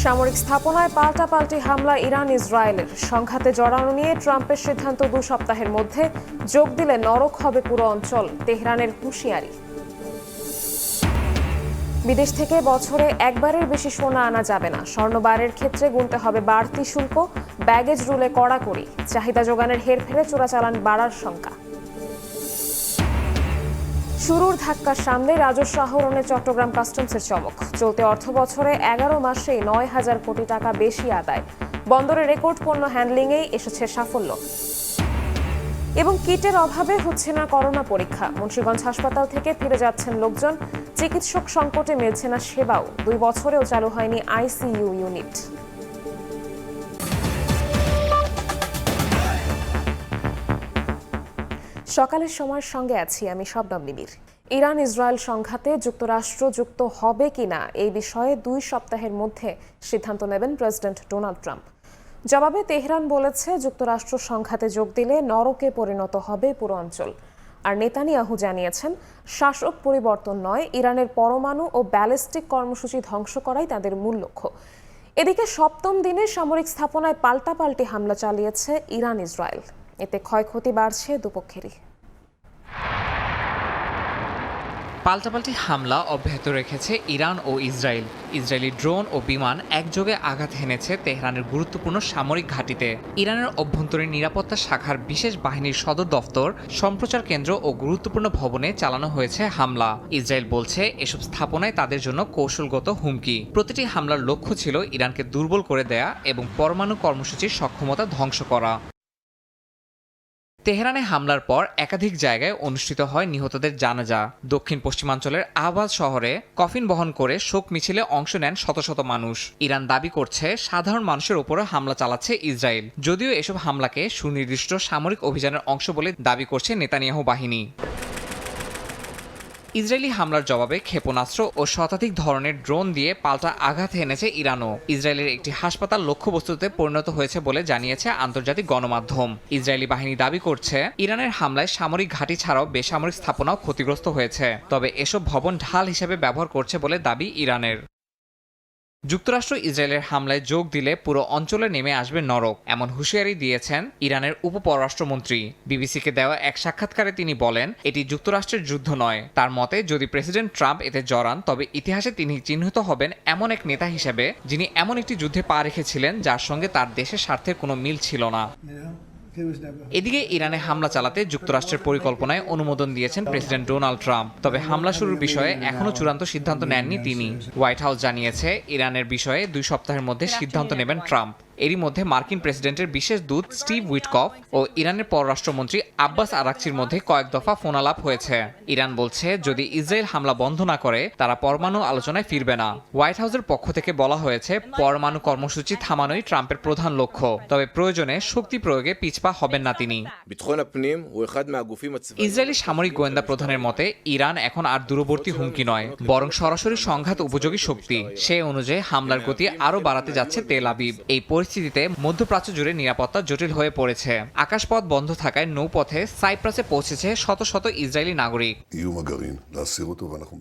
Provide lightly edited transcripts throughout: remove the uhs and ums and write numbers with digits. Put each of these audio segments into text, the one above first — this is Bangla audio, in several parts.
সামরিক স্থাপনায় পাল্টাপাল্টি হামলা ইরান ইসরায়েলের। সংঘাতে জড়ানো নিয়ে ট্রাম্পের সিদ্ধান্ত 2 সপ্তাহের মধ্যে যোগ দিলে নরক হবে পুরো অঞ্চল, তেহরানের হুঁশিয়ারি। বিদেশ থেকে বছরে একবারের বেশি সোনা আনা যাবে না। স্বর্ণবারের ক্ষেত্রে গুনতে হবে বাড়তি শুল্ক, ব্যাগেজ রুলে কড়াকড়ি। চাহিদা যোগানের হেরফেরে চোরাচালান বাড়ার শঙ্কা। শুরুর ধাক্কা সামনে রাজস্ব আহরণে চট্টগ্রাম কাস্টমসের চমক। চলতি অর্থবছরে 11 মাসেই 9,000 কোটি টাকা বেশি আদায়। বন্দরে রেকর্ড পণ্য হ্যান্ডলিংয়েই এসেছে সাফল্য। এবং কিটের অভাবে হচ্ছে না করোনা পরীক্ষা। মুন্সিগঞ্জ হাসপাতাল থেকে ফিরে যাচ্ছেন লোকজন। চিকিৎসক সংকটে মিলছে না সেবাও। 2 বছরেও চালু হয়নি আইসিইউ ইউনিট। সকালের সময়ের সঙ্গে আছি আমি শবনম নিবিড়। ইরান ইসরায়েল সংঘাতে যুক্তরাষ্ট্র যুক্ত হবে কিনা এই বিষয়ে 2 সপ্তাহের মধ্যে সিদ্ধান্ত নেবেন প্রেসিডেন্ট ডোনাল্ড ট্রাম্প। জবাবে তেহরান বলেছে, যুক্তরাষ্ট্র সংঘাতে যোগ দিলে নরকে পরিণত হবে পুরো অঞ্চল। আর নেতানিয়াহু জানিয়েছেন, শাসক পরিবর্তন নয়, ইরানের পরমাণু ও ব্যালিস্টিক কর্মসূচি ধ্বংস করাই তাদের মূল লক্ষ্য। এদিকে 7ম দিনে সামরিক স্থাপনায় পাল্টাপাল্টি হামলা চালিয়েছে ইরান ইসরায়েল। এতে ক্ষয়ক্ষতি বাড়ছে দুপক্ষেরই। পাল্টাপাল্টি হামলা অব্যাহত রেখেছে ইরান ও ইসরায়েল। ইসরায়েলি ড্রোন ও বিমান একযোগে আঘাত হেনেছে তেহরানের গুরুত্বপূর্ণ সামরিক ঘাঁটিতে। ইরানের অভ্যন্তরীণ নিরাপত্তা শাখার বিশেষ বাহিনীর সদর দফতর, সম্প্রচার কেন্দ্র ও গুরুত্বপূর্ণ ভবনে চালানো হয়েছে হামলা। ইসরায়েল বলছে, এসব স্থাপনায় তাদের জন্য কৌশলগত হুমকি। প্রতিটি হামলার লক্ষ্য ছিল ইরানকে দুর্বল করে দেয়া এবং পরমাণু কর্মসূচির সক্ষমতা ধ্বংস করা। তেহরানে হামলার পর একাধিক জায়গায় অনুষ্ঠিত হয় নিহতদের জানাজা। দক্ষিণ পশ্চিমাঞ্চলের আহবাজ শহরে কফিন বহন করে শোক মিছিলে অংশ নেন শত শত মানুষ। ইরান দাবি করছে, সাধারণ মানুষের উপরে হামলা চালাচ্ছে ইসরায়েল। যদিও এসব হামলাকে সুনির্দিষ্ট সামরিক অভিযানের অংশ বলে দাবি করছে নেতানিয়াহু বাহিনী। ইসরায়েলি হামলার জবাবে ক্ষেপণাস্ত্র ও শতাধিক ধরনের ড্রোন দিয়ে পাল্টা আঘাত হেনেছে ইরানও। ইসরায়েলের একটি হাসপাতাল লক্ষ্যবস্তুতে পরিণত হয়েছে বলে জানিয়েছে আন্তর্জাতিক গণমাধ্যম। ইসরায়েলি বাহিনী দাবি করছে, ইরানের হামলায় সামরিক ঘাঁটি ছাড়াও বেসামরিক স্থাপনাও ক্ষতিগ্রস্ত হয়েছে। তবে এসব ভবন ঢাল হিসেবে ব্যবহার করছে বলে দাবি ইরানের। যুক্তরাষ্ট্র ইসরায়েলের হামলায় যোগ দিলে পুরো অঞ্চলে নেমে আসবে নরক, এমন হুঁশিয়ারি দিয়েছেন ইরানের উপপররাষ্ট্রমন্ত্রী। বিবিসিকে দেওয়া এক সাক্ষাৎকারে তিনি বলেন, এটি যুক্তরাষ্ট্রের যুদ্ধ নয়। তার মতে, যদি প্রেসিডেন্ট ট্রাম্প এতে জড়ান, তবে ইতিহাসে তিনি চিহ্নিত হবেন এমন এক নেতা হিসেবে যিনি এমন একটি যুদ্ধে পা রেখেছিলেন যার সঙ্গে তার দেশের স্বার্থের কোনো মিল ছিল না। এদিকে ইরানে হামলা চালাতে যুক্তরাষ্ট্রের পরিকল্পনায় অনুমোদন দিয়েছেন প্রেসিডেন্ট ডোনাল্ড ট্রাম্প। তবে হামলা শুরুর বিষয়ে এখনও চূড়ান্ত সিদ্ধান্ত নেননি তিনি। হোয়াইট হাউস জানিয়েছে, ইরানের বিষয়ে 2 সপ্তাহের মধ্যে সিদ্ধান্ত নেবেন ট্রাম্প। এরই মধ্যে মার্কিন প্রেসিডেন্টের বিশেষ দূত স্টিভ উইটকফ ও ইরানের পররাষ্ট্রমন্ত্রী আব্বাস আরাকচির মধ্যে কয়েক দফা ফোনালাপ হয়েছে। ইরান বলছে, যদি ইসরায়েল হামলা বন্ধ না করে, তারা পরমাণু আলোচনায় ফিরবে না। হোয়াইট হাউসের পক্ষ থেকে বলা হয়েছে, পরমাণু কর্মসূচি থামানোই ট্রাম্পের প্রধান লক্ষ্য। তবে প্রয়োজনে শক্তি প্রয়োগে পিছপা হবেন না তিনি। ইসরায়েলি সামরিক গোয়েন্দা প্রধানের মতে, ইরান এখন আর দূরবর্তী হুমকি নয়, বরং সরাসরি সংঘাত উপযোগী শক্তি। সে অনুযায়ী হামলার গতি আরও বাড়াতে যাচ্ছে তেল আবিব। এই পরিস্থিতিতে মধ্যপ্রাচ্য জুড়ে নিরাপত্তা জটিল হয়ে পড়েছে। আকাশপথ বন্ধ থাকায় নৌপথে সাইপ্রাসে পৌঁছেছে শত শত ইসরায়েলি নাগরিক।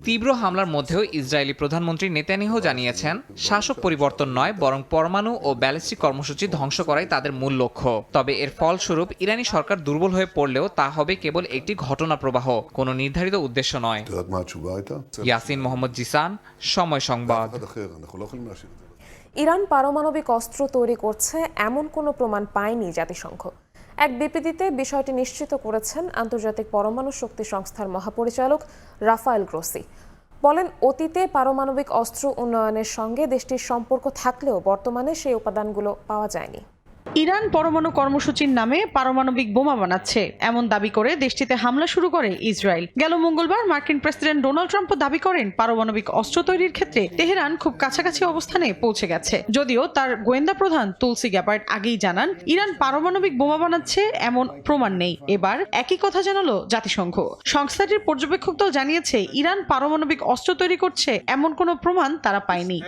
তীব্র হামলার মধ্যেও ইসরায়েলি প্রধানমন্ত্রী নেতানিয়াহু জানিয়েছেন, শাসক পরিবর্তন নয়, বরং পরমাণু ও ব্যালিস্টিক কর্মসূচি ধ্বংস করাই তাদের মূল লক্ষ্য। তবে এর ফলস্বরূপ ইরানি সরকার দুর্বল হয়ে পড়লেও তা হবে কেবল একটি ঘটনা প্রবাহ, কোনো নির্ধারিত উদ্দেশ্য নয়। ইয়াসিন মোহাম্মদ জিসান, সময় সংবাদ। ইরান পারমাণবিক অস্ত্র তৈরি করছে এমন কোনো প্রমাণ পায়নি জাতিসংঘ। এক বিবৃতিতে বিষয়টি নিশ্চিত করেছেন আন্তর্জাতিক পরমাণু শক্তি সংস্থার মহাপরিচালক রাফায়েল গ্রোসি। বলেন, অতীতে পারমাণবিক অস্ত্র উন্নয়নের সঙ্গে দেশটির সম্পর্ক থাকলেও বর্তমানে সেই উপাদানগুলো পাওয়া যায়নি। ইরান পরমাণু কর্মসূচির নামে পারমাণবিক বোমা বানাচ্ছে এমন দাবি করে দেশটিতে হামলা শুরু করে ইসরায়েল। গেল মঙ্গলবার মার্কিন প্রেসিডেন্ট ডোনাল্ড ট্রাম্পও দাবি করেন, পারমাণবিক অস্ত্র তৈরির ক্ষেত্রে তেহরান খুব কাছাকাছি অবস্থানে পৌঁছে গেছে। যদিও তার গোয়েন্দা প্রধান তুলসি গ্যাবার্ড আগেই জানান, ইরান পারমাণবিক বোমা বানাচ্ছে এমন প্রমাণ নেই। এবার একই কথা জানালো জাতিসংঘ। সংস্থাটির পর্যবেক্ষক দল জানিয়েছে, ইরান পারমাণবিক অস্ত্র তৈরি করছে এমন কোনো প্রমাণ তারা পায়নি।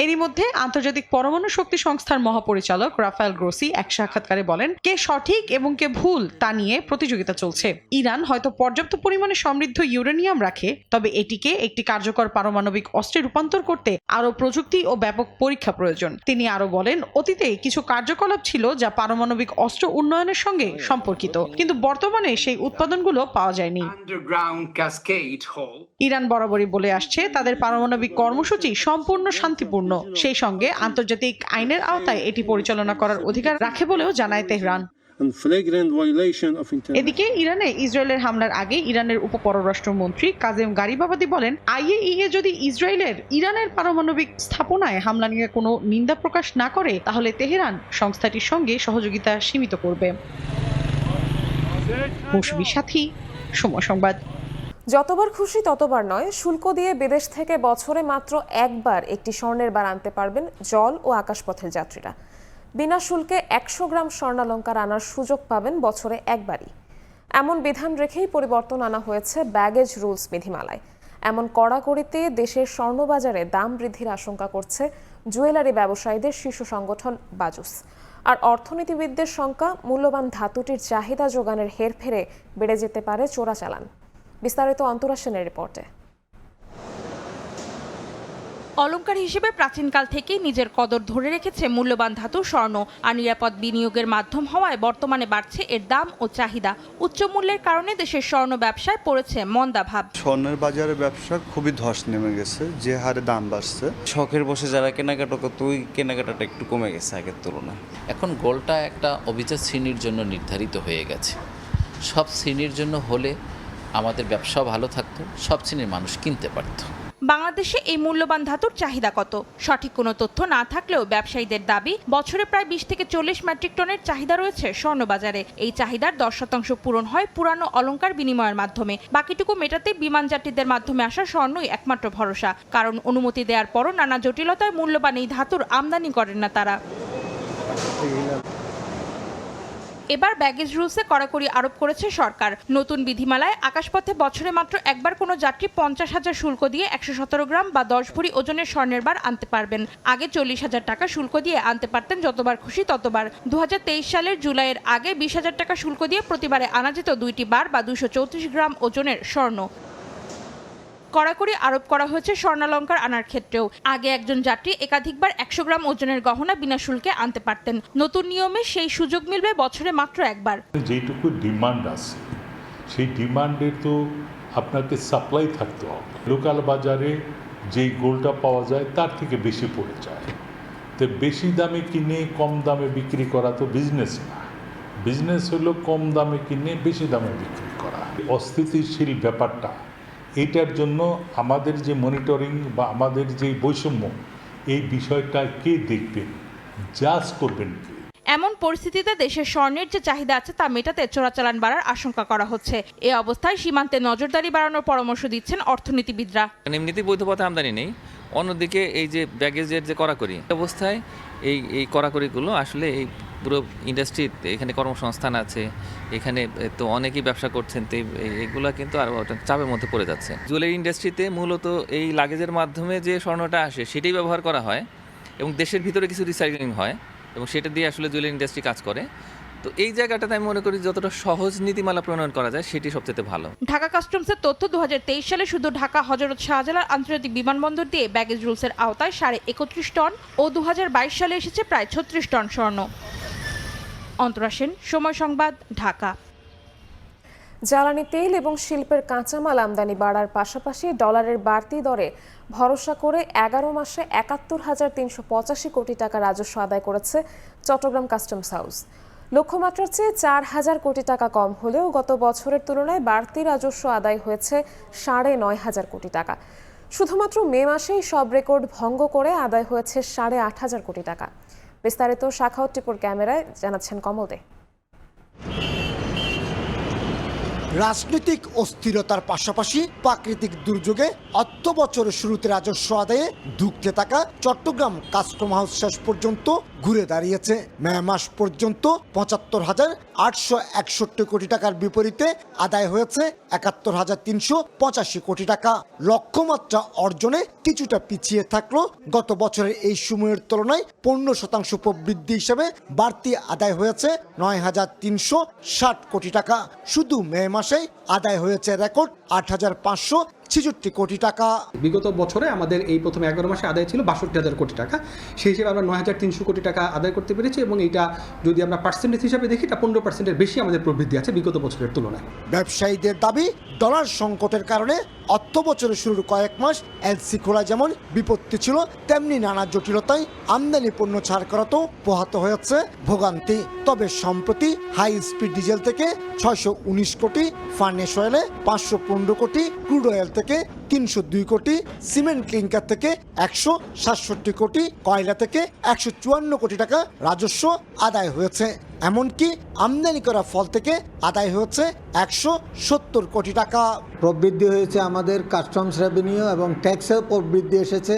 এরই মধ্যে আন্তর্জাতিক পরমাণু শক্তি সংস্থা সংস্থার মহাপরিচালক রাফায়েল গ্রোসি এক সাক্ষাৎকারে বলেন, কে সঠিক এবং কে ভুল তা নিয়ে প্রতিযোগিতা চলছে। ইরান হয়তো পর্যাপ্ত পরিমাণে সমৃদ্ধ ইউরেনিয়াম রাখে, তবে এটিকে একটি কার্যকর পারমাণবিক অস্ত্রে রূপান্তর করতে আরও প্রযুক্তি ও ব্যাপক পরীক্ষা প্রয়োজন। তিনি আরও বলেন, অতীতে কিছু কার্যকলাপ ছিল যা পারমাণবিক অস্ত্র উন্নয়নের সঙ্গে সম্পর্কিত, কিন্তু বর্তমানে সেই উৎপাদনগুলো পাওয়া যায়নি। ইরান বরাবরই বলে আসছে তাদের পারমাণবিক কর্মসূচি সম্পূর্ণ শান্তিপূর্ণ, সেই সঙ্গে আন্তর্জাতিক আইনের আওতায় এটি পরিচালনা করার অধিকার রাখে বলেও জানায় তেহরান। এদিকে ইরানে ইসরায়েলের হামলার আগে ইরানের উপপররাষ্ট্রমন্ত্রী কাজেম গারিবাবাদি বলেন, আইএইএ যদি ইরানের পারমাণবিক স্থাপনায় হামলা নিয়ে কোনো নিন্দা প্রকাশ না করে তাহলে তেহরান সংস্থাটির সঙ্গে সহযোগিতা সীমিত করবে। মৌসুমী সাথী, সময় সংবাদ। যতবার খুশি ততবার নয়, শুল্ক দিয়ে বিদেশ থেকে বছরে মাত্র একবার একটি স্বর্ণের বার আনতে পারবেন জল ও আকাশপথের যাত্রীরা। বিনা শুল্কে 100 গ্রাম স্বর্ণালংকার আনার সুযোগ পাবেন বছরে একবারই। এমন বিধান রেখেই পরিবর্তন আনা হয়েছে ব্যাগেজ রুলস বিধিমালায়। এমন কড়াকড়িতে দেশের স্বর্ণবাজারে দাম বৃদ্ধির আশঙ্কা করছে জুয়েলারি ব্যবসায়ীদের শীর্ষ সংগঠন বাজুস। আর অর্থনীতিবিদদের শঙ্কা, মূল্যবান ধাতুটির চাহিদা যোগানের হেরফেরে বেড়ে যেতে পারে চোরাচালান। বিস্তারিত অন্তরা সেনের রিপোর্টে। অলংকার হিসেবে প্রাচীনকাল থেকেই নিজের কদর ধরে রেখেছে মূল্যবান ধাতু স্বর্ণ, আর নিরাপদ বিনিয়োগের মাধ্যম হওয়ায় বর্তমানে বাড়ছে এর দাম ও চাহিদা। উচ্চ মূল্যের কারণে দেশের স্বর্ণ ব্যবসায় পড়েছে মন্দাভাব। স্বর্ণের বাজারে ব্যবসা খুবই ধস নেমে গেছে, যে হারে দাম বাড়ছে। শখের বসে যারা কেনাকাটা করতো ওই কেনাকাটাটা একটু কমে গেছে আগের তুলনায়। এখন গোল্ডটা একটা অভিজাত শ্রেণীর জন্য নির্ধারিত হয়ে গেছে। সব শ্রেণীর জন্য হলে আমাদের ব্যবসাও ভালো থাকতো, সব শ্রেণীর মানুষ কিনতে পারত। বাংলাদেশে এই মূল্যবান ধাতুর চাহিদা কত? সঠিক কোনো তথ্য না থাকলেও ব্যবসায়ীদের দাবি, বছরে প্রায় 20 থেকে 40 মেট্রিক টনের চাহিদা রয়েছে স্বর্ণবাজারে। এই চাহিদার 10% পূরণ হয় পুরানো অলংকার বিনিময়ের মাধ্যমে। বাকিটুকু মেটাতে বিমান যাত্রীদের মাধ্যমে আসা স্বর্ণই একমাত্র ভরসা, কারণ অনুমতি দেওয়ার পরও নানা জটিলতায় মূল্যবান এই ধাতুর আমদানি করেন না তারা। এবার ব্যাগেজ রুলসে কড়াকড়ি আরোপ করেছে সরকার। নতুন বিধিমালায় আকাশপথে বছরে মাত্র একবার কোনো যাত্রী 50,000 শুল্ক দিয়ে 117 গ্রাম বা 10 ভরি ওজনের স্বর্ণের বার আনতে পারবেন। আগে 40,000 টাকা শুল্ক দিয়ে আনতে পারতেন যতবার খুশি ততবার। 2023 সালের জুলাইয়ের আগে 20,000 টাকা শুল্ক দিয়ে প্রতিবারে আনা যেত 2টি বার বা 234 গ্রাম ওজনের স্বর্ণ। কড়াকড়ি আরোপ করা হয়েছে স্বর্ণালংকার আনার ক্ষেত্রেও। আগে একজন যাত্রী একাধিকবার 100 গ্রাম ওজনের গহনা বিনা শুল্কে আনতে পারতেন। নতুন নিয়মে সেই সুযোগ মিলবে বছরে মাত্র একবার। যেটুকু ডিমান্ড আছে সেই ডিমান্ডের তো আপনাকে সাপ্লাই থাকতে হবে। লোকাল বাজারে যেই গোল্ডটা পাওয়া যায় তার থেকে বেশি পড়ে যায়। তো বেশি দামে কিনে কম দামে বিক্রি করা তো বিজনেস না। বিজনেস হলো কম দামে কিনে বেশি দামে বিক্রি করা। অস্থিতিশীল ব্যাপারটা, এইটার জন্য আমাদের যে মনিটরিং বা আমাদের যে বৈষম্য, এই বিষয়টা কে দেখবেন, জাজ করবেন কে? এমন পরিস্থিতিতে দেশের স্বর্ণের যে চাহিদা আছে তা মেটাতে চোরাচালান বাড়ার আশঙ্কা করা হচ্ছে। এ অবস্থায় সীমান্তে নজরদারি বাড়ানোর পরামর্শ দিচ্ছেন অর্থনীতিবিদরা। এমনিতেই বৈধ পথে আমদানি নেই, অন্যদিকে এই যে ব্যাগেজের যে কড়াকড়ি অবস্থায় এই কড়াকড়িগুলো আসলে এই পুরো ইন্ডাস্ট্রিতে, এখানে কর্মসংস্থান আছে, এখানে তো অনেকেই ব্যবসা করছেন, তো এগুলো কিন্তু আরও চাপের মধ্যে পড়ে যাচ্ছে। জুয়েলারি ইন্ডাস্ট্রিতে মূলত এই লাগেজের মাধ্যমে যে স্বর্ণটা আসে সেটাই ব্যবহার করা হয় এবং দেশের ভিতরে কিছু রিসাইক্লিং হয় এবং সেটা দিয়ে আসলে জুয়েলারি ইন্ডাস্ট্রি কাজ করে। তো এই জায়গাটাতে আমি মনে করি যতটা সহজ নীতিমালা প্রণয়ন করা যায় সেটি সবচেয়ে ভালো। ঢাকা কাস্টমসের তথ্য 2023 সালে শুধু ঢাকা হযরত শাহজালাল আন্তর্জাতিক বিমানবন্দর দিয়ে ব্যাগেজ রুলসের আওতায় 31.5 টন ও 2022 সালে এসেছে প্রায় 36 টন স্বর্ণ। অন্তরা সেন, সময় সংবাদ, ঢাকা। জ্বালানি তেল এবং শিল্পের কাঁচামাল আমদানি বাড়ার পাশাপাশি ডলারের বাড়তি দরে ভরসা করে 11 মাসে 71,385 কোটি টাকা রাজস্ব আদায় করেছে চট্টগ্রাম কাস্টমস হাউস। লক্ষ্যমাত্রার চেয়ে 4,000 কোটি টাকা কম হলেও গত বছরের তুলনায় বাড়তি রাজস্ব আদায় হয়েছে 9,500 কোটি টাকা। শুধুমাত্র মে মাসেই সব রেকর্ড ভঙ্গ করে আদায় হয়েছে 8,500 কোটি টাকা। বিস্তারিত শাখাউত টিপুর ক্যামেরায় জানাচ্ছেন কমল দে। রাজনৈতিক অস্থিরতার পাশাপাশি প্রাকৃতিক দুর্যোগে অর্থ বছরের শুরুতে রাজস্ব আদায়ে ধুঁকতে থাকা চট্টগ্রাম কাস্টম হাউস শেষ পর্যন্ত ঘুরে দাঁড়িয়েছে। মে মাস পর্যন্ত ৭৫,৮৬১ কোটি টাকার বিপরীতে আদায় হয়েছে ৭১,৩৮৫ কোটি টাকা। লক্ষ্যমাত্রা অর্জনে কিছুটা পিছিয়ে থাকলো গত বছরের এই সময়ের তুলনায় ১৫% প্রবৃদ্ধি হিসেবে বাড়তি আদায় হয়েছে ৯,৩৬০ কোটি টাকা। শুধু মে মাসেই আদায় হয়েছে রেকর্ড ৮,৫৬৬ কোটি টাকা। বিগত বছরে আমাদের এই প্রথম ১১ মাসে আদায় ছিল ৬২,০০০ কোটি টাকা, সেই হিসেবে আমরা ৯,৩০০ কোটি টাকা আদায় করতে পেরেছি এবং এইটা যদি আমরা পার্সেন্টেজ হিসাবে দেখি এটা ১৫%-এর বেশি আমাদের প্রবৃদ্ধি আছে বিগত বছরের তুলনায়। ব্যবসায়ীদের দাবি, ডলার সংকটের কারণে অর্থ বছরের শুরুর কয়েক মাস এলসি খোলা যেমন বিপত্তি ছিল, তেমনি নানা জটিলতায় আমদানি পণ্য ছাড় করাতেও পোহাতে হয়েছে ভোগান্তি। তবে সম্প্রতি হাই স্পিড ডিজেল থেকে ৬১৯ কোটি, ফার্নেস অয়েলে ৫১৫ কোটি, ক্রুড অয়েল থেকে ৩০২ কোটি, সিমেন্ট ক্লিংকার থেকে ১৬৭ কোটি, কয়লা থেকে ১৫৪ কোটি টাকা রাজস্ব আদায় হয়েছে। এমনকি আমদানি করা ফল থেকে আদায় হয়েছে ১৭০ কোটি টাকা। প্রবৃদ্ধি হয়েছে আমাদের কাস্টমস রেভিনিউ এবং ট্যাক্সেও প্রবৃদ্ধি এসেছে,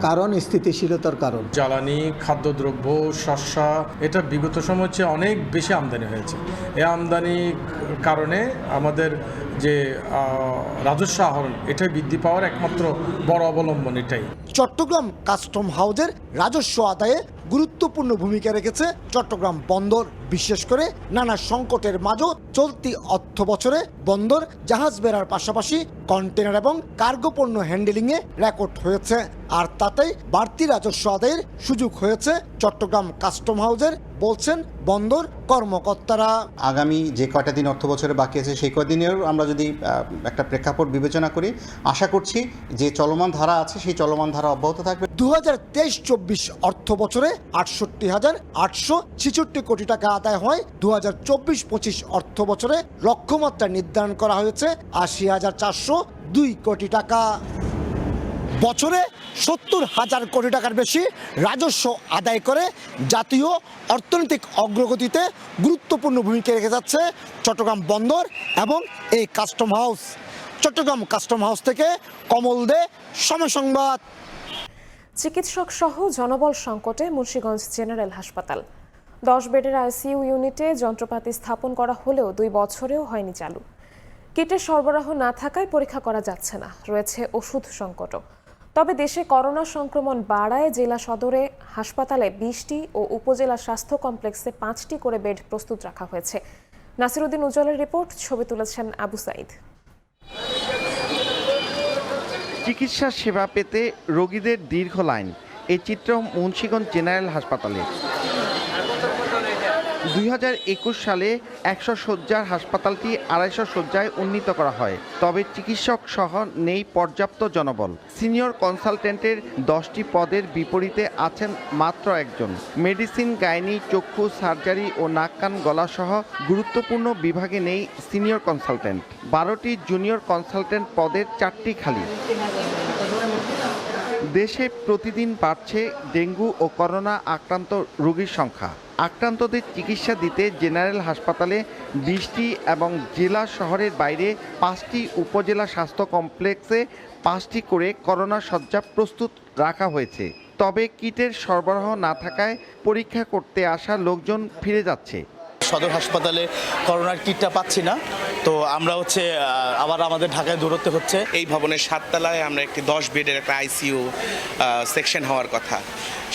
কারণ স্থিতিশীলতার কারণ। জ্বালানি, খাদ্যদ্রব্য, শস্য এটা বিগত সময় হচ্ছে অনেক বেশি আমদানি হয়েছে। এই আমদানির কারণে আমাদের যে রাজস্ব আহরণ এটাই বৃদ্ধি পাওয়ার একমাত্র বড় অবলম্বন এটাই। চট্টগ্রাম কাস্টম হাউজের রাজস্ব আদায়ে গুরুত্বপূর্ণ ভূমিকা রেখেছে চট্টগ্রাম বন্দর। বিশেষ করে নানা সংকটের মাঝেও চলতি অর্থ বছরে বন্দর জাহাজ বেড়ার পাশাপাশি কন্টেনার এবং কার্গো পণ্য হ্যান্ডেলিংয়ে রেকর্ড হয়েছে। আর তাতেই বাড়তি রাজস্ব আদায়ের সুযোগ হয়েছে চট্টগ্রাম কাস্টম হাউজের, বলছেন বন্দর কর্মকর্তারা। আগামী যে কয়টা দিন অর্থ বছরে বাকি আছে সেই কয়দিনেও আমরা যদি একটা প্রেক্ষাপট বিবেচনা করি, আশা করছি যে চলমান ধারা আছে সেই চলমান ধারা অব্যাহত থাকবে। ২০২৩-২৪ অর্থ বছরে ৬৮,৮৬৬ কোটি টাকা আদায় হয়। ২০২৪-২৫ অর্থ বছরে লক্ষ্যমাত্রা নির্ধারণ করা হয়েছে ৮০,৪০২ কোটি টাকা। বছরে ৭০,০০০ কোটি টাকার বেশি রাজস্ব আদায় করে জাতীয় অর্থনৈতিক অগ্রগতিতে গুরুত্বপূর্ণ ভূমিকা রেখে যাচ্ছে চট্টগ্রাম বন্দর এবং এই custom house. Chattogram custom house থেকে কমল দে, সময় সংবাদ। চিকিৎসক সহ জনবল সংকটে মুন্সিগঞ্জ জেনারেল হাসপাতাল। ১০ বেডের আইসিইউ ইউনিটে যন্ত্রপাতি স্থাপন করা হলেও ২ বছরেও হয়নি চালু। কিটের সরবরাহ না থাকায় পরীক্ষা করা যাচ্ছে না, রয়েছে ওষুধ সংকটও। তবে দেশে করোনা সংক্রমণ বাড়ায় জেলা সদরে হাসপাতালে ২০টি ও উপজেলা স্বাস্থ্য কমপ্লেক্সে ৫টি করে বেড প্রস্তুত রাখা হয়েছে। নাসিরউদ্দিন উজ্জ্বলের রিপোর্ট, ছবি তুলেছেন আবু সাইদ। চিকিৎসা সেবা পেতে রোগীদের দীর্ঘ লাইন, এই চিত্র মুন্সিগঞ্জ জেনারেল হাসপাতালে। ২০২১ সালে ১০০ শয্যার হাসপাতালটি ২৫০ শয্যায় উন্নীত করা হয়। তবে চিকিৎসক সহ নেই পর্যাপ্ত জনবল। সিনিয়র কনসালটেন্টের 10টি পদের বিপরীতে আছেন মাত্র একজন। মেডিসিন, গাইনি, চক্ষু, সার্জারি ও নাক কান গলা সহ গুরুত্বপূর্ণ বিভাগে নেই সিনিয়র কনসালটেন্ট। 12টি জুনিয়র কনসালটেন্ট পদের 4টি খালি। দেশে প্রতিদিন বাড়ছে ডেঙ্গু ও করোনা আক্রান্ত রোগীর সংখ্যা। আক্রান্তদের চিকিৎসা দিতে জেনারেল হাসপাতালে 20টি এবং জেলা শহরের বাইরে 5টি উপজেলা স্বাস্থ্য কমপ্লেক্সে 5টি করে করোনা শয্যা প্রস্তুত রাখা হয়েছে। তবে কিটের সরবরাহ না থাকায় পরীক্ষা করতে আসা লোকজন ফিরে যাচ্ছে। সদর হাসপাতালে করোনার কিটটা পাচ্ছি না, তো আমরা আবার আমাদের ঢাকায় দৌড়তে হচ্ছে। এই ভবনের 7 তলায় আমরা একটি 10 বেডের একটা আইসিইউ সেকশন হওয়ার কথা,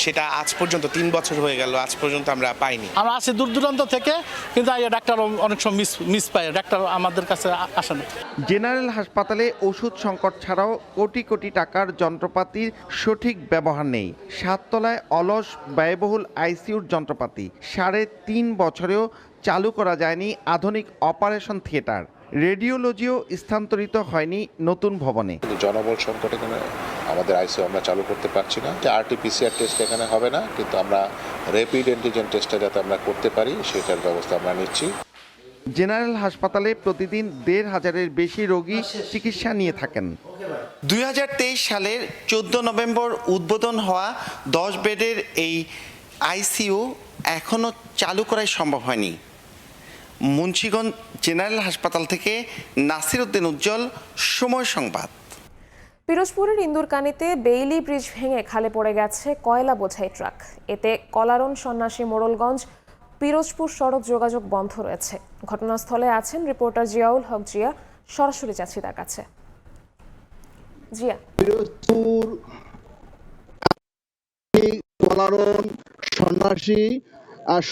সেটা আজ পর্যন্ত 3 বছর হয়ে গেল, আজ পর্যন্ত আমরা পাইনি। আমরা আসি দূর দূরান্ত থেকে, কিন্তু ডাক্তার অনেক সময় মিস পায়, ডাক্তার আমাদের কাছে আসে না। জেনারেল হাসপাতালে ওষুধ সংকট ছাড়াও কোটি কোটি টাকার যন্ত্রপাতির সঠিক ব্যবহার নেই। 7 তলায় অলস ব্যয়বহুল আইসিইউর যন্ত্রপাতি। 3.5 বছরেও চালু করা যায়নি আধুনিক অপারেশন থিয়েটার। রেডিওলজিও স্থানান্তরিত হয়নি নতুন ভবনে। জনবল সংকটে আমাদের আইসিইউ আমরা চালু করতে পারছি না। আরটিপিসিআর টেস্ট এখানে হবে না, কিন্তু আমরা র্যাপিড অ্যান্টিজেন টেস্টটা যাতে আমরা করতে পারি সেটার ব্যবস্থা আমরা নিচ্ছি। জেনারেল হাসপাতালে প্রতিদিন ১৫০০-এর বেশি রোগী চিকিৎসা নিয়ে থাকেন। ২০২৩ সালের 14 নভেম্বর উদ্বোধন হওয়া 10 বেডের এই আইসিইউ এখনও চালু করাই সম্ভব হয়নি। মুন্সিগঞ্জ জেনারেল হাসপাতাল থেকে নাসির উদ্দিন উজ্জ্বল, সময় সংবাদ। পিরোজপুরের ইন্দুরকানীতে বেইলি ব্রিজ ভেঙে খালে পড়ে গেছে কয়লা বোঝাই ট্রাক। এতে কলারন, সন্ন্যাসী, মোড়লগঞ্জ, পিরোজপুর সড়ক যোগাযোগ বন্ধ রয়েছে। ঘটনাস্থলে আছেন রিপোর্টার জিয়াউল হক জিয়া। সরাসরি যাচ্ছি তার কাছে। জিয়া, পিরোজপুর কলারন সন্ন্যাসী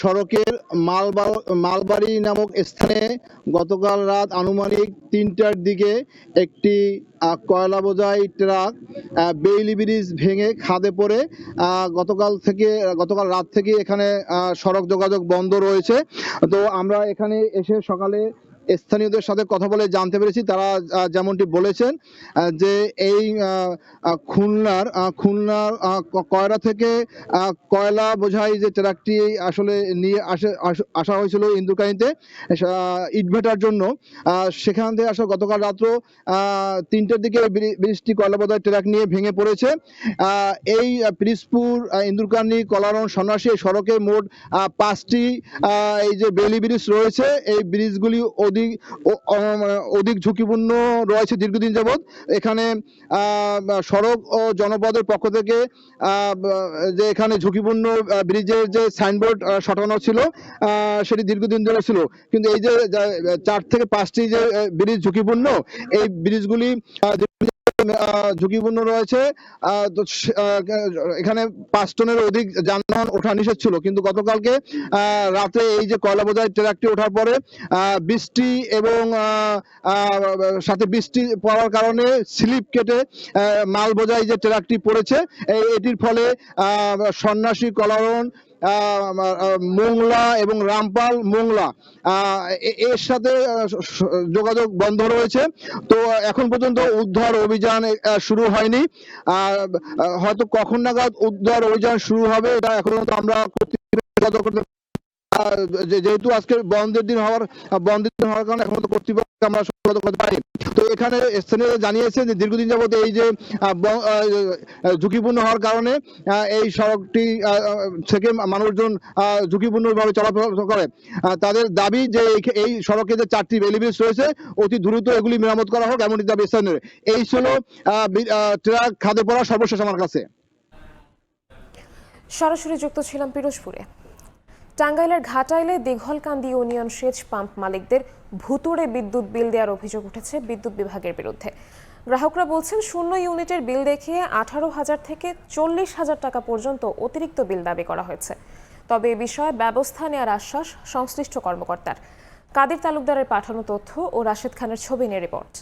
সড়কের মালবাড়ি নামক স্থানে গতকাল রাত আনুমানিক ৩টার দিকে একটি কয়লা বোঝাই ট্রাক বেইলি ব্রিজ ভেঙে খাদে পড়ে গতকাল রাত থেকে এখানে সড়ক যোগাযোগ বন্ধ রয়েছে। তো আমরা এখানে এসে সকালে স্থানীয়দের সাথে কথা বলে জানতে পেরেছি, তারা যেমনটি বলেছেন যে এই খুলনার কয়রা থেকে কয়লা বোঝাই যে ট্রাকটি আসলে নিয়ে আসা হয়েছিল ইন্দুরকানীতে ইটভাটার জন্য, সেখান থেকে আসলে গতকাল রাত্র ৩টার দিকে ব্রিজটি কয়লা বোঝাই ট্রাক নিয়ে ভেঙে পড়েছে। এই পিরোজপুর ইন্দুরকানী কলারন সন্ন্যাসী সড়কে মোট 5টি এই যে বেইলি ব্রিজ রয়েছে। এই ব্রিজগুলি অধিক ঝুঁকিপূর্ণ রয়েছে দীর্ঘদিন যাবৎ। এখানে সড়ক ও জনপদের পক্ষ থেকে যে এখানে ঝুঁকিপূর্ণ ব্রিজের যে সাইনবোর্ড সটানো ছিল সেটি দীর্ঘদিন ধরে ছিল, কিন্তু এই যে 4 থেকে 5টি যে ব্রিজ ঝুঁকিপূর্ণ, এই ব্রিজগুলি ঝুঁকিপূর্ণ রয়েছে। এখানে 5 টনের অধিক যানবাহন ওঠা নিষেধ ছিল, কিন্তু গতকালকে রাতে এই যে কয়লা বোঝাই ট্রাকটি ওঠার পরে বৃষ্টি এবং সাথে বৃষ্টি পড়ার কারণে স্লিপ কেটে মাল বোঝাই যে ট্রাকটি পড়েছে, এটির ফলে সন্ন্যাসী, কলারন, মোংলা এবং রামপাল মোংলা এর সাথে যোগাযোগ বন্ধ রয়েছে। তো এখন পর্যন্ত উদ্ধার অভিযান শুরু হয়নি। হয়তো কখন নাগাদ উদ্ধার অভিযান শুরু হবে এটা এখনো আমরা যেহেতু আজকে বন্ধের দিন হওয়ার কারণে এখন তো কর্তৃপক্ষ আমরা যোগাযোগ করতে পারি। তো এখানে স্থানীয়রা জানিয়েছেন যে দীর্ঘদিন যাবত এই যে ঝুঁকিপূর্ণ হওয়ার কারণে এই সড়কটি থেকে মানুষজন ঝুঁকিপূর্ণভাবে চলাফেরা করে। তাদের দাবি যে এই সড়কে যে 4টি বেইলি ব্রিজ রয়েছে অতি দ্রুত এগুলি মেরামত করা হোক, এমনটি দাবি স্থানীয়। এই ছিল ট্রাক খাদে পড়া সর্বশেষ আমার কাছে। সরাসরি যুক্ত ছিলাম পিরোজপুরে। টাঙ্গাইলের ঘাটাইলে দীঘলকান্দি ইউনিয়ন সেচ পাম্প মালিকদের ভুতুড়ে বিদ্যুৎ বিল দেওয়ার অভিযোগ উঠেছে বিদ্যুৎ বিভাগের বিরুদ্ধে। গ্রাহকরা বলছেন 0 ইউনিটের বিল দেখিয়ে 18,000 থেকে 40,000 টাকা পর্যন্ত অতিরিক্ত বিল দাবি করা হয়েছে। তবে এ বিষয়ে ব্যবস্থা নেওয়ার আশ্বাস সংশ্লিষ্ট কর্মকর্তার। কাদির তালুকদারের পাঠানো তথ্য ও রাশেদ খানের ছবি নিয়ে রিপোর্ট।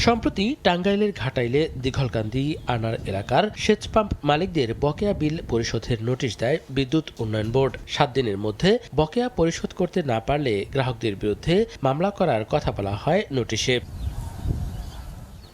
সম্প্রতি টাঙ্গাইলের ঘাটাইলে দীঘলকান্দি আনার এলাকার সেচ পাম্প মালিকদের বকেয়া বিল পরিশোধের নোটিশ দেয় বিদ্যুৎ উন্নয়ন বোর্ড। 7 দিনের মধ্যে বকেয়া পরিশোধ করতে না পারলে গ্রাহকদের বিরুদ্ধে মামলা করার কথা বলা হয় নোটিশে।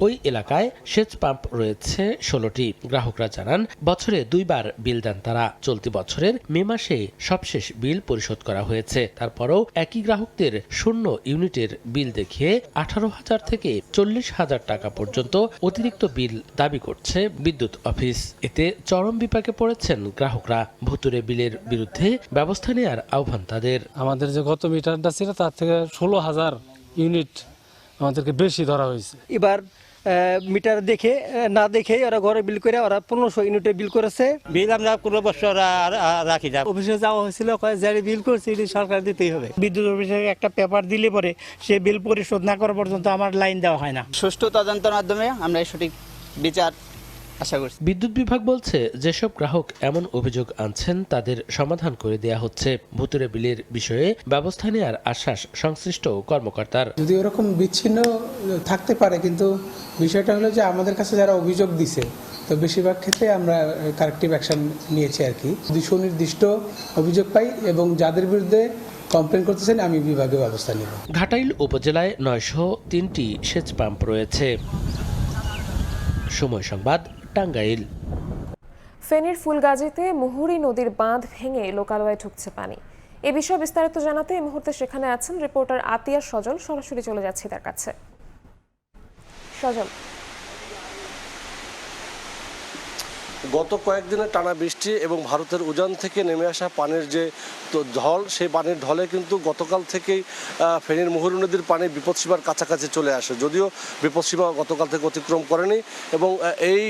ওই এলাকায় সেচ পাম্প রয়েছে 16টি। গ্রাহকরা জানান বছরে 2 বার বিল দেন তারা। চলতি বছরের মে মাসে সবশেষ বিল পরিশোধ করা হয়েছে। তারপরও একই গ্রাহকদের 0 ইউনিটের বিল দেখিয়ে 18,000 থেকে 40,000 টাকা পর্যন্ত অতিরিক্ত বিল দাবি করছে বিদ্যুৎ অফিস। এতে চরম বিপাকে পড়েছেন গ্রাহকরা। ভুতুরে বিলের বিরুদ্ধে ব্যবস্থা নেওয়ার আহ্বান তাদের। আমাদের যে গত মিটারটা ছিল তার থেকে 16,000 ইউনিট আমাদেরকে বেশি ধরা হয়েছে। এবার মিটার দেখে না দেখে ওরা ঘরে বিল করে ওরা 1500 ইউনিটে বিল করেছে। বিল আমরা কোনো বছর রাখি না। অফিসে যাওয়া হয়েছিল, যারা বিল করছে সরকার দিতেই হবে। বিদ্যুৎ অফিসে একটা পেপার দিলে পরে সে বিল পরিশোধ না করা পর্যন্ত আমার লাইন দেওয়া হয় না। সুষ্ঠু তদন্তের মাধ্যমে আমরা সঠিক বিচার আশা করছি। বিদ্যুৎ বিভাগ বলছে যেসব গ্রাহক এমন অভিযোগ আনছেন তাদের সমাধান করে দেয়া হচ্ছে। ভুতুরে বিলের বিষয়ে ব্যবস্থা নেওয়ার আশ্বাস সংশ্লিষ্ট কর্মকর্তার। যদি ওরকম বিচ্ছিন্ন থাকতে পারে, কিন্তু বিষয়টা হলো যে আমাদের কাছে যারা অভিযোগ দিছে তো বেশিরভাগ ক্ষেত্রে আমরা কারেক্টিভ অ্যাকশন নিয়েছি আর কি। যদি সুনির্দিষ্ট অভিযোগ পাই এবং যাদের বিরুদ্ধে কমপ্লেন করতেছেন আমি বিভাগে ব্যবস্থা নেব। ঘাটাইল উপজেলায় 903টি সেচ পাম্প রয়েছে। সময় সংবাদ, টাঙ্গাইল। ফেনীর ফুলগাজীতে মুহুরী নদীর বাঁধ ভেঙে লোকালয়ে ঢুকছে পানি। এ বিষয়ে বিস্তারিত জানাতে এই মুহূর্তে সেখানে আছেন রিপোর্টার আতিয়া সজল। সরাসরি চলে যাচ্ছি তার কাছে। সজল, গত কয়েকদিনের টানা বৃষ্টি এবং ভারতের উজান থেকে নেমে আসা পানির যে ঢল, সেই পানির ঢলে কিন্তু গতকাল থেকেই ফেনীর মুহুরী নদীর পানি বিপদসীমার কাছাকাছি চলে আসে। যদিও বিপদসীমা গতকাল থেকে অতিক্রম করেনি এবং এই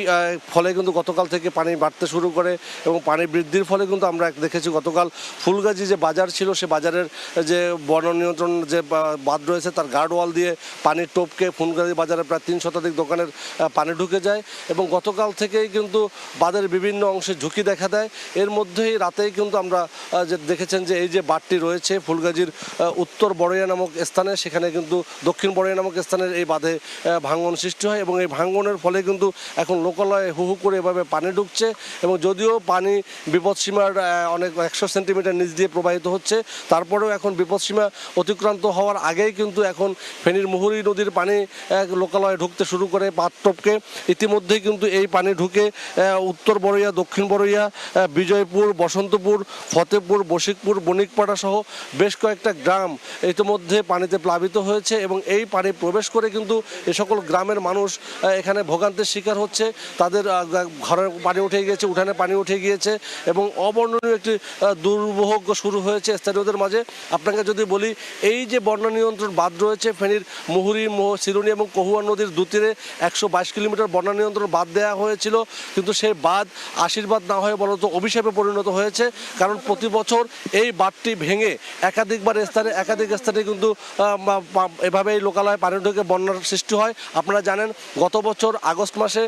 ফলে কিন্তু গতকাল থেকে পানি বাড়তে শুরু করে এবং পানি বৃদ্ধির ফলে কিন্তু আমরা দেখেছি গতকাল ফুলগাজী যে বাজার ছিল, সে বাজারের যে বন্যা নিয়ন্ত্রণ যে বাঁধ রয়েছে তার গার্ড ওয়াল দিয়ে পানির টোপকে ফুলগাজী বাজারে প্রায় 3 শতাধিক দোকানের পানি ঢুকে যায় এবং গতকাল থেকেই কিন্তু বাঁধের বিভিন্ন অংশে ঝুঁকি দেখা দেয়। এর মধ্যেই রাতেই কিন্তু আমরা যে দেখেছেন যে এই যে বাঁধটি রয়েছে ফুলগাজীর উত্তর বড়ইয়া নামক স্থানে, সেখানে কিন্তু দক্ষিণ বড়ইয়া নামক স্থানের এই বাঁধে ভাঙন সৃষ্টি হয় এবং এই ভাঙনের ফলে কিন্তু এখন লোকালয়ে হু হু করে এভাবে পানি ঢুকছে এবং যদিও পানি বিপদসীমার অনেক 100 সেন্টিমিটার নিচ দিয়ে প্রবাহিত হচ্ছে, তারপরেও এখন বিপদসীমা অতিক্রান্ত হওয়ার আগেই কিন্তু এখন ফেনীর মুহুরী নদীর পানি লোকালয়ে ঢুকতে শুরু করে বাঁধ টপকে। ইতিমধ্যেই কিন্তু এই পানি ঢুকে উত্তর বড়ইয়া, দক্ষিণ বড়ইয়া, বিজয়পুর, বসন্তপুর, ফতেপুর, বশিকপুর, বণিকপাড়া সহ বেশ কয়েকটা গ্রাম ইতিমধ্যে পানিতে প্লাবিত হয়েছে এবং এই পানি প্রবেশ করে কিন্তু এ সকল গ্রামের মানুষ এখানে ভোগান্তির শিকার হচ্ছে। তাদের ঘরের পানি উঠে গিয়েছে, উঠানে পানি উঠে গিয়েছে এবং অবর্ণনীয় একটি দুর্ভোগ শুরু হয়েছে স্থানীয়দের মাঝে। আপনাকে যদি বলি, এই যে বন্যা নিয়ন্ত্রণ বাঁধ রয়েছে ফেনীর মুহুরী, সিরুনি এবং কহুয়া নদীর দুতীরে 122 কিলোমিটার বন্যা নিয়ন্ত্রণ বাঁধ দেওয়া হয়েছিল, কিন্তু সেই বাঁধ আশীর্বাদ না হয়ে বলতো অভিশাপে পরিণত হয়েছে। কারণ প্রতি বছর এই বাঁধটি ভেঙে একাধিক স্থানে কিন্তু এভাবেই লোকালয়ে পানি ঢুকে বন্যার সৃষ্টি হয়। আপনারা জানেন গত বছর আগস্ট মাসে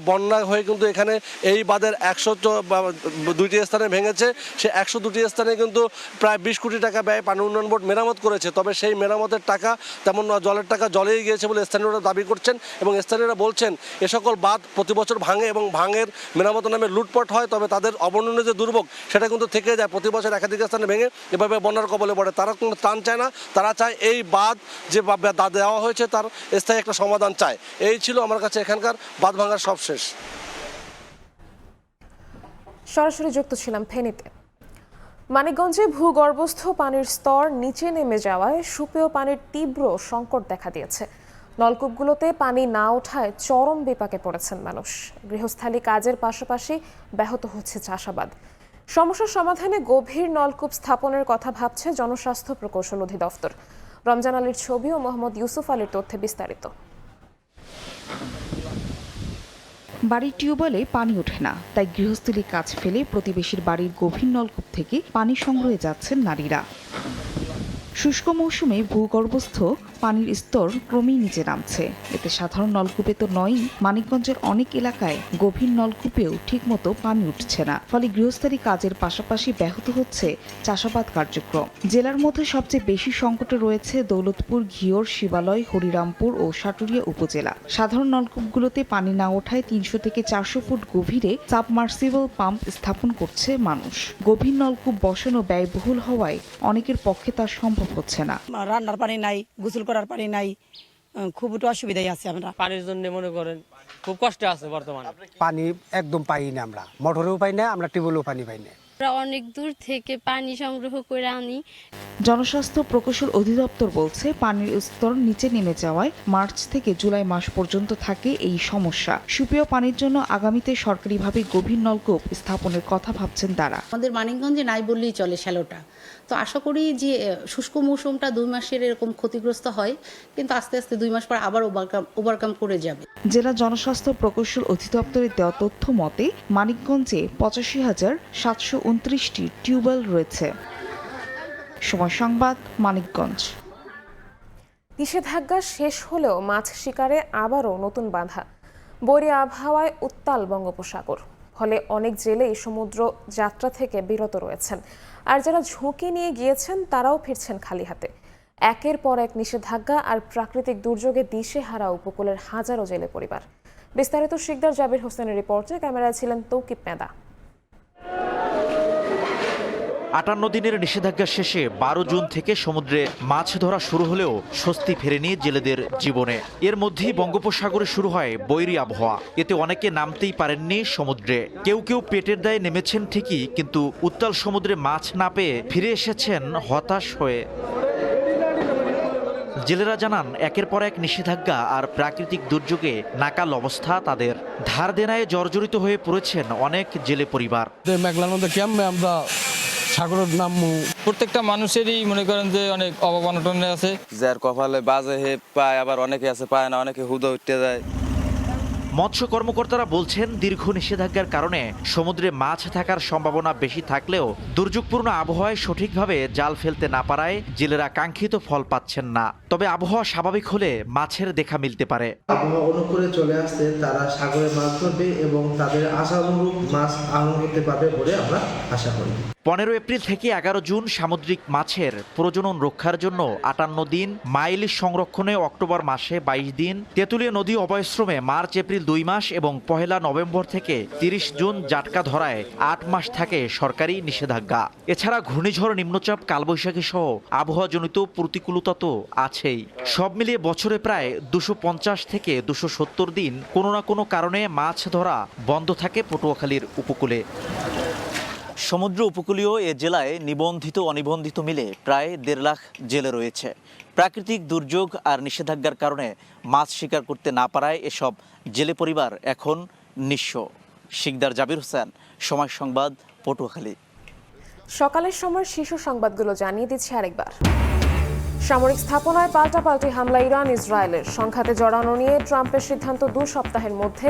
বন্যা হয়ে কিন্তু এখানে এই বাঁধের 102টি স্থানে ভেঙেছে। সে 102টি স্থানে কিন্তু প্রায় 20 কোটি টাকা ব্যয় পানি উন্নয়ন বোর্ড মেরামত করেছে। তবে সেই মেরামতের টাকা তেমন জলের টাকা জলেই গিয়েছে বলে স্থানীয়রা দাবি করছেন এবং স্থানীয়রা বলছেন এ সকল বাঁধ প্রতি বছর ভাঙে এবং ভাঙের মেরামত নামে লুটপাট হয়, তবে তাদের অবর্ণনীয় যে দুর্ভোগ সেটা কিন্তু থেকে যায়। প্রতি বছর একাধিক স্থানে ভেঙে এভাবে বন্যার কবলে পড়ে। তারা কোনো ত্রাণ চায় না, তারা চায় এই বাঁধ যে দেওয়া হয়েছে তার স্থায়ী একটা সমাধান চায়। এই ছিল আমার কাছে এখানকার বাঁধ ভাঙার সব শেষ। সরাসরি যুক্ত ছিলাম ফেনীতে। মানিকগঞ্জে ভূগর্ভস্থ পানির স্তর নিচে নেমে যাওয়ায় সুপেয় পানির তীব্র সংকট দেখা দিয়েছে। নলকূপগুলোতে পানি না ওঠায় চরম বিপাকে পড়েছেন মানুষ। গৃহস্থালী কাজের পাশাপাশি ব্যাহত হচ্ছে চাষাবাদ। সমস্যার সমাধানে গভীর নলকূপ স্থাপনের কথা ভাবছে জনস্বাস্থ্য প্রকৌশল অধিদপ্তর। রমজান আলীর ছবি ও মোহাম্মদ ইউসুফ আলীর তথ্যে বিস্তারিত। বাড়ির টিউবওয়েলে পানি ওঠে না, তাই গৃহস্থলী কাজ ফেলে প্রতিবেশীর বাড়ির গভীর নলকূপ থেকে পানি সংগ্রহে যাচ্ছেন নারীরা। শুষ্ক মৌসুমে ভূগর্ভস্থ পানির স্তর ক্রমেই নিচে নামছে। এতে সাধারণ নলকূপে তো নয়ই, মানিকগঞ্জের অনেক এলাকায় গভীর নলকূপেও ঠিকমতো পানি উঠছে না। ফলে গৃহস্থালী কাজের পাশাপাশি ব্যাহত হচ্ছে চাষাবাদ কার্যক্রম। জেলার মধ্যে সবচেয়ে বেশি সংকটে রয়েছে দৌলতপুর, ঘিওর, শিবালয়, হরিরামপুর ও সাটুরিয়া উপজেলা। সাধারণ নলকূপগুলোতে পানি না ওঠায় 300 থেকে 400 ফুট গভীরে সাবমার্সিবল পাম্প স্থাপন করছে মানুষ। গভীর নলকূপ বসানো ব্যয়বহুল হওয়ায় অনেকের পক্ষে তা সম্ভব হচ্ছে না। রান্নার পানি নাই, গোসল করার পানি নাই, খুব একটু অসুবিধায় আছে। আমরা পানির জন্য মনে করেন খুব কষ্টে আছে বর্তমানে। পানি একদম পাই না, আমরা মোটরেও পাই না, আমরা টিউবওয়েলেও পানি পাই না। আমরা অনেক দূর থেকে পানি সংগ্রহ করে আনি। জনস্বাস্থ্য প্রকৌশল অধিদপ্তর বলছে পানির স্তর নিচে নেমে যাওয়ায় মার্চ থেকে জুলাই মাস পর্যন্ত থাকে এই সমস্যা। সুপেয় পানির জন্য আগামীতে সরকারিভাবে গভীর নলকূপ স্থাপনের কথা ভাবছেন তারা। আমাদের মানিকগঞ্জে নাই বললেই চলে শ্যালোটা। তো আশা করি যে শুষ্ক মৌসুমটা 2 মাসের এরকম ক্ষতিগ্রস্ত হয়, কিন্তু আস্তে আস্তে 2 মাস পর আবার ওভারকাম করে যাবে। জেলা জনস্বাস্থ্য প্রকৌশল অধিদপ্তরের দেওয়া তথ্য মতে মানিকগঞ্জে 85,729টি টিউবওয়েল রয়েছে। সময় সংবাদ, মানিকগঞ্জ। নিষেধাজ্ঞা শেষ হলেও মাছ শিকারে আবারও নতুন বাধা। বৈরী আবহাওয়ায় উত্তাল বঙ্গোপসাগর, ফলে অনেক জেলেই সমুদ্র যাত্রা থেকে বিরত রয়েছেন। আর যারা ঝুঁকি নিয়ে গিয়েছেন তারাও ফিরছেন খালি হাতে। একের পর এক নিষেধাজ্ঞা আর প্রাকৃতিক দুর্যোগে দিশেহারা উপকূলের হাজারো জেলে পরিবার। বিস্তারিত শিকদার জাবির হোসেনের রিপোর্টে, ক্যামেরায় ছিলেন তৌকিব মেদা। 58 দিনের নিষেধাজ্ঞা শেষে 12 জুন থেকে সমুদ্রে মাছ ধরা শুরু হলেও স্বস্তি ফেরেনি জেলেদের জীবনে। এর মধ্যেই বঙ্গোপসাগরে শুরু হয় বৈরী আবহাওয়া। এতে অনেকে নামতেই পারেননি সমুদ্রে। কেউ কেউ পেটের দায়ে নেমেছেন ঠিকই, কিন্তু উত্তাল সমুদ্রে মাছ না পেয়ে ফিরে এসেছেন হতাশ হয়ে। জেলেরা জানান একের পর এক নিষেধাজ্ঞা আর প্রাকৃতিক দুর্যোগে নাকাল অবস্থা তাদের। ধার দেনায় জর্জরিত হয়ে পড়েছেন অনেক জেলে পরিবার। মেঘলার মধ্যে কেমনে আমরা সাগরের নামু, প্রত্যেকটা মানুষেরই মনে করেন যে অনেক অভাব অনটনে আছে। যার কপালে বাজে হে পায়, আবার অনেকে আছে পায় না, অনেকে হুদা উঠতে যায়। মৎস্য কর্মকর্তারা বলছেন দীর্ঘ নিষেধাজ্ঞার কারণে সমুদ্রে মাছ থাকার সম্ভাবনা বেশি থাকলেও দুর্যোগপূর্ণ আবহাওয়ায় সঠিকভাবে জাল ফেলতে না পারায় জেলেরা কাঙ্ক্ষিত ফল পাচ্ছেন না। তবে আবহাওয়া স্বাভাবিক হলে মাছের দেখা মিলতে পারে। আবহাওয়া অনুকূলে চলে আসতে তারা সাগরে মাছ ধরবে এবং তাদের আশানুরূপ মাছ আহরণ করতে পারবে বলে আমরা আশা করি। 15 এপ্রিল থেকে 11 জুন সামুদ্রিক মাছের প্রজনন রক্ষার জন্য 58 দিন, মাছ ইলিশ সংরক্ষণে অক্টোবর মাসে 22 দিন, তেঁতুলিয়া নদী অভয়াশ্রমে মার্চ এপ্রিল 2 মাস এবং 1 নভেম্বর থেকে 30 জুন জাটকা ধরায় 8 মাস থাকে সরকারি নিষেধাজ্ঞা। এছাড়া ঘূর্ণিঝড়, নিম্নচাপ, কালবৈশাখী সহ আবহাওয়াজনিত প্রতিকূলতা তো আছেই। সব মিলিয়ে বছরে প্রায় 250 থেকে 270 দিন কোনো না কোনো কারণে মাছ ধরা বন্ধ থাকে পটুয়াখালীর উপকূলে। সমুদ্র উপকূলীয় এ জেলায় নিবন্ধিত অনিবন্ধিত মিলে প্রায় 1.5 লাখ জেলে রয়েছে। প্রাকৃতিক দুর্যোগ আর নিষেধাজ্ঞার কারণে মাছ শিকার করতে না পারায় এসব জেলে পরিবার এখন নিঃস্ব। শিকদার জাবির হোসেন, সময় সংবাদ, পটুয়াখালী। সকালের সময় শীর্ষ সংবাদগুলো জানিয়ে দিচ্ছে আরেকবার। সামরিক স্থাপনায় পাল্টাপাল্টি হামলা ইরান ইসরায়েলের। সংঘাতে জড়ানো নিয়ে ট্রাম্পের সিদ্ধান্ত 2 সপ্তাহের মধ্যে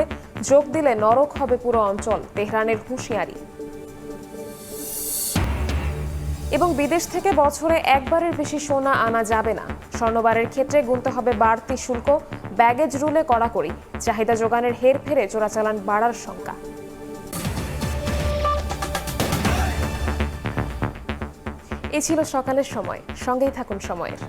যোগ দিলে নরক হবে পুরো অঞ্চল, তেহরানের হুঁশিয়ারি। এবং বিদেশ থেকে বছরে একবারের বেশি সোনা আনা যাবে না। স্বর্ণবারের ক্ষেত্রে গুনতে হবে বাড়তি শুল্ক, ব্যাগেজ রুলে কড়াকড়ি। চাহিদা যোগানের হেরফেরে চোরাচালান বাড়ার শঙ্কা। এ ছিল সকালের সময়, সঙ্গেই থাকুন সময়ের।